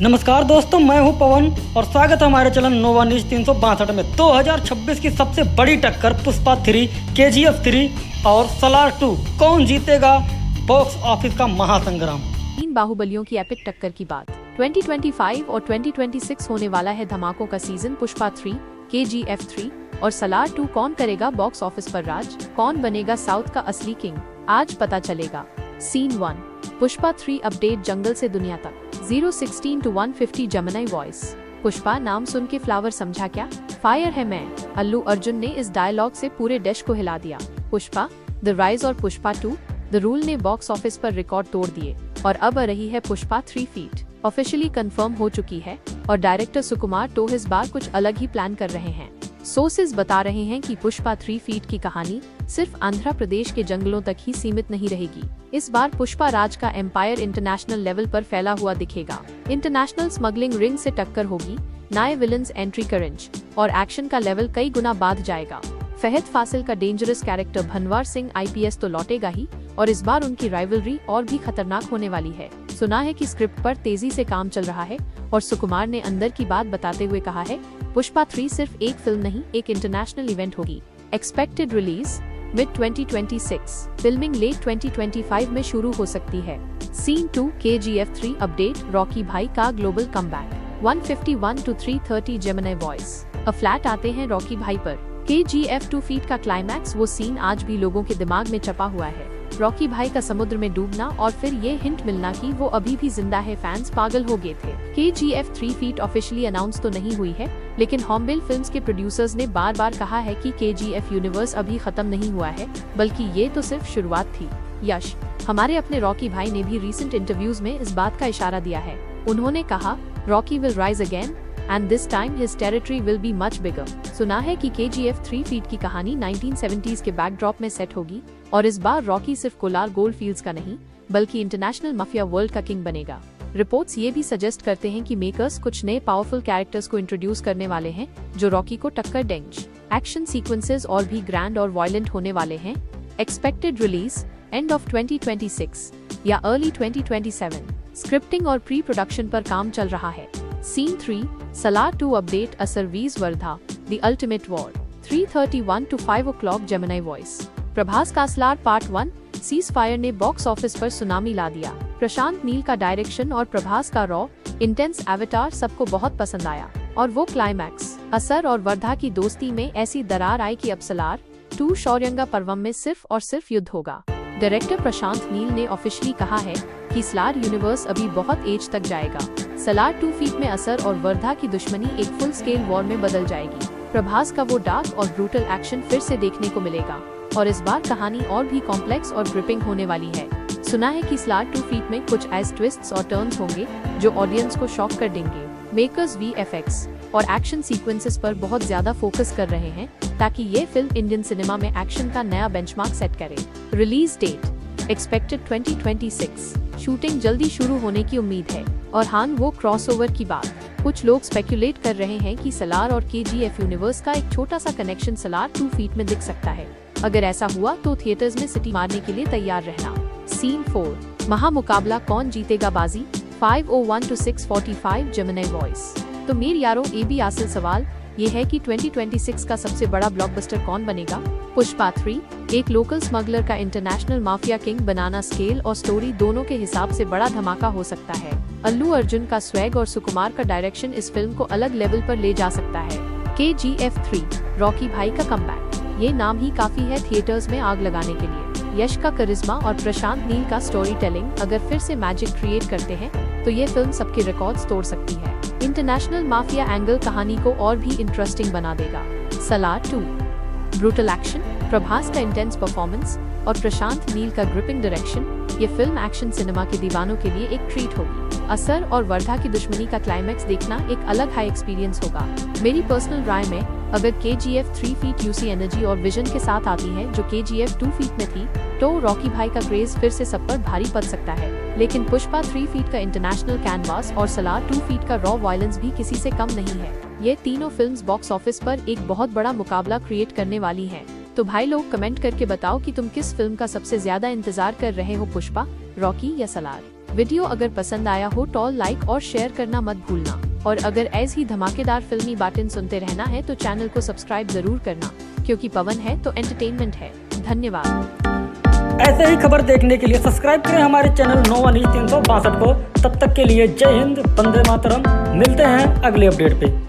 नमस्कार दोस्तों, मैं हूं पवन और स्वागत है हमारे चैनल नोवा न्यूज 362 में। 2026 की सबसे बड़ी टक्कर पुष्पा 3, KGF 3 और सलार 2, कौन जीतेगा? बॉक्स ऑफिस का महासंग्राम। तीन बाहुबलियों की एपिक टक्कर की बात। 2025 और 2026 होने वाला है धमाकों का सीजन। पुष्पा 3, KGF 3 और सलार 2, कौन करेगा बॉक्स ऑफिस पर राज? कौन बनेगा साउथ का असली किंग? आज पता चलेगा। सीन 1, पुष्पा 3 अपडेट जंगल से दुनिया तक। 016 to 150 जमुनाई वॉइस। पुष्पा नाम सुन के फ्लावर समझा क्या? फायर है मैं। अल्लू अर्जुन ने इस डायलॉग से पूरे देश को हिला दिया। पुष्पा द राइज और पुष्पा 2 द रूल ने बॉक्स ऑफिस पर रिकॉर्ड तोड़ दिए और अब आ रही है पुष्पा 3 फीट। ऑफिशियली कंफर्म हो चुकी है और डायरेक्टर सुकुमार तो इस बार कुछ अलग ही प्लान कर रहे हैं। सोर्सेज बता रहे हैं कि पुष्पा 3 फीट की कहानी सिर्फ आंध्र प्रदेश के जंगलों तक ही सीमित नहीं रहेगी। इस बार पुष्पा राज का एम्पायर इंटरनेशनल लेवल पर फैला हुआ दिखेगा। इंटरनेशनल स्मगलिंग रिंग से टक्कर होगी, नए विलन्स एंट्री करेंगे और एक्शन का लेवल कई गुना बढ़ जाएगा। फहद फासिल का डेंजरस कैरेक्टर भनवार सिंह IPS तो लौटेगा ही और इस बार उनकी राइवलरी और भी खतरनाक होने वाली है। सुना है कि स्क्रिप्ट पर तेजी से काम चल रहा है और सुकुमार ने अंदर की बात बताते हुए कहा है, पुष्पा 3 सिर्फ एक फिल्म नहीं, एक इंटरनेशनल इवेंट होगी। Expected release mid 2026, filming late 2025 में शुरू हो सकती है। सीन 2, KGF 3 अपडेट, रॉकी भाई का ग्लोबल कमबैक। 151 to 330 जमुनाई वॉइस। फ्लैट आते हैं रॉकी भाई पर। KGF 2 फीट का क्लाइमैक्स, वो सीन आज भी लोगों के दिमाग में छपा हुआ है। रॉकी भाई का समुद्र में डूबना और फिर ये हिंट मिलना कि वो अभी भी जिंदा है, फैंस पागल हो गए थे। KGF 3 फीट ऑफिशियली अनाउंस तो नहीं हुई है, लेकिन हॉर्नबिल फिल्म्स के प्रोड्यूसर्स ने बार बार कहा है कि KGF यूनिवर्स अभी खत्म नहीं हुआ है, बल्कि ये तो सिर्फ शुरुआत थी। यश, हमारे अपने रॉकी भाई ने भी रीसेंट इंटरव्यूज में इस बात का इशारा दिया है। उन्होंने कहा, Rocky will rise again and this time his territory will be much bigger। सुना है कि KGF 3 फीट की कहानी 1970s के बैकड्रॉप में सेट होगी और इस बार रॉकी सिर्फ कोलार गोल्ड फील्ड्स का नहीं, बल्कि इंटरनेशनल माफिया वर्ल्ड का किंग बनेगा। रिपोर्ट्स ये भी सजेस्ट करते हैं कि मेकर्स कुछ नए पावरफुल कैरेक्टर्स को इंट्रोड्यूस करने वाले हैं जो रॉकी को टक्कर देंगे। एक्शन सीक्वेंसेस और भी ग्रैंड और वायलेंट होने वाले हैं। एक्सपेक्टेड रिलीज एंड ऑफ 2026 या अर्ली 2027। स्क्रिप्टिंग और प्री प्रोडक्शन पर काम चल रहा है। सीन 3, सलार 2 अपडेट, असरवीज वर्धा, the ultimate war. 3:31 to 5 o'clock जमुनाई वॉइस। प्रभास का सलार पार्ट 1 सीज फायर ने बॉक्स ऑफिस पर सुनामी ला दिया। प्रशांत नील का डायरेक्शन और प्रभास का रॉ इंटेंस एवेटार सबको बहुत पसंद आया और वो क्लाइमैक्स, असर और वर्धा की दोस्ती में ऐसी दरार आई कि अब सलार 2 शौर्यंगा पर्वम में सिर्फ और सिर्फ युद्ध होगा। डायरेक्टर प्रशांत नील ने ऑफिशियली कहा है कि सलार यूनिवर्स अभी बहुत एज तक जाएगा। सलार 2 फीट में असर और वर्धा की दुश्मनी एक फुल स्केल वॉर में बदल जाएगी। प्रभास का वो डार्क और ब्रूटल एक्शन फिर से देखने को मिलेगा और इस बार कहानी और भी कॉम्प्लेक्स और ग्रिपिंग होने वाली है। सुना है कि सलार 2 फीट में कुछ ऐसे ट्विस्ट्स और टर्न्स होंगे जो ऑडियंस को शॉक कर देंगे। मेकर्स VFX और एक्शन सीक्वेंसेस पर बहुत ज्यादा फोकस कर रहे हैं ताकि ये फिल्म इंडियन सिनेमा में एक्शन का नया बेंचमार्क सेट करे। Release date expected 2026। शूटिंग जल्दी शुरू होने की उम्मीद है और हाँ, वो क्रॉसओवर की बात। कुछ लोग स्पेक्युलेट कर रहे हैं कि सलार और KGF यूनिवर्स का एक छोटा सा कनेक्शन सलार 2 फीट में दिख सकता है। अगर ऐसा हुआ तो थिएटर्स में सिटी मारने के लिए तैयार रहना। सीन 4, महामुकाबला, कौन जीतेगा बाजी। 5:01 to 6:45 जमुनाई वॉइस। तो मेरे यारों, ये भी असल सवाल ये है कि 2026 का सबसे बड़ा ब्लॉकबस्टर कौन बनेगा? पुष्पा 3 एक लोकल स्मगलर का इंटरनेशनल माफिया किंग बनाना स्केल और स्टोरी दोनों के हिसाब से बड़ा धमाका हो सकता है। अल्लू अर्जुन का स्वैग और सुकुमार का डायरेक्शन इस फिल्म को अलग लेवल पर ले जा सकता है। KGF 3 रॉकी भाई का कमबैक, ये नाम ही काफी है थिएटर्स में आग लगाने के लिए। यश का करिश्मा और प्रशांत नील का स्टोरी टेलिंग अगर फिर से मैजिक क्रिएट करते हैं तो ये फिल्म सबके रिकॉर्ड्स तोड़ सकती है। इंटरनेशनल माफिया एंगल कहानी को और भी इंटरेस्टिंग बना देगा। सलार 2 ब्रूटल एक्शन, प्रभास का इंटेंस परफॉर्मेंस और प्रशांत नील का ग्रिपिंग डायरेक्शन, ये फिल्म एक्शन सिनेमा के दीवानों के लिए एक ट्रीट होगी। असर और वर्धा की दुश्मनी का क्लाइमैक्स देखना एक अलग हाई एक्सपीरियंस होगा। मेरी पर्सनल राय में अगर KGF 3 फीट UC एनर्जी और विजन के साथ आती है जो KGF 2 फीट में थी, तो रॉकी भाई का क्रेज फिर से सब पर भारी पड़ सकता है। लेकिन पुष्पा 3 फीट का इंटरनेशनल कैनवास और सलार 2 फीट का रॉ वायलेंस भी किसी से कम नहीं है। ये तीनों फिल्म्स बॉक्स ऑफिस पर एक बहुत बड़ा मुकाबला क्रिएट करने वाली हैं। तो भाई लोग कमेंट करके बताओ कि तुम किस फिल्म का सबसे ज्यादा इंतजार कर रहे हो, पुष्पा, रॉकी या सलार। वीडियो अगर पसंद आया हो तो लाइक और शेयर करना मत भूलना, और अगर ऐसी ही धमाकेदार फिल्मी बातें सुनते रहना है तो चैनल को सब्सक्राइब जरूर करना, क्योंकि पवन है तो एंटरटेनमेंट है। धन्यवाद। ऐसे ही खबर देखने के लिए सब्सक्राइब करें हमारे चैनल नोवा न्यूज़ 362 को। तब तक के लिए जय हिंद, वंदे मातरम। मिलते हैं अगले अपडेट पे।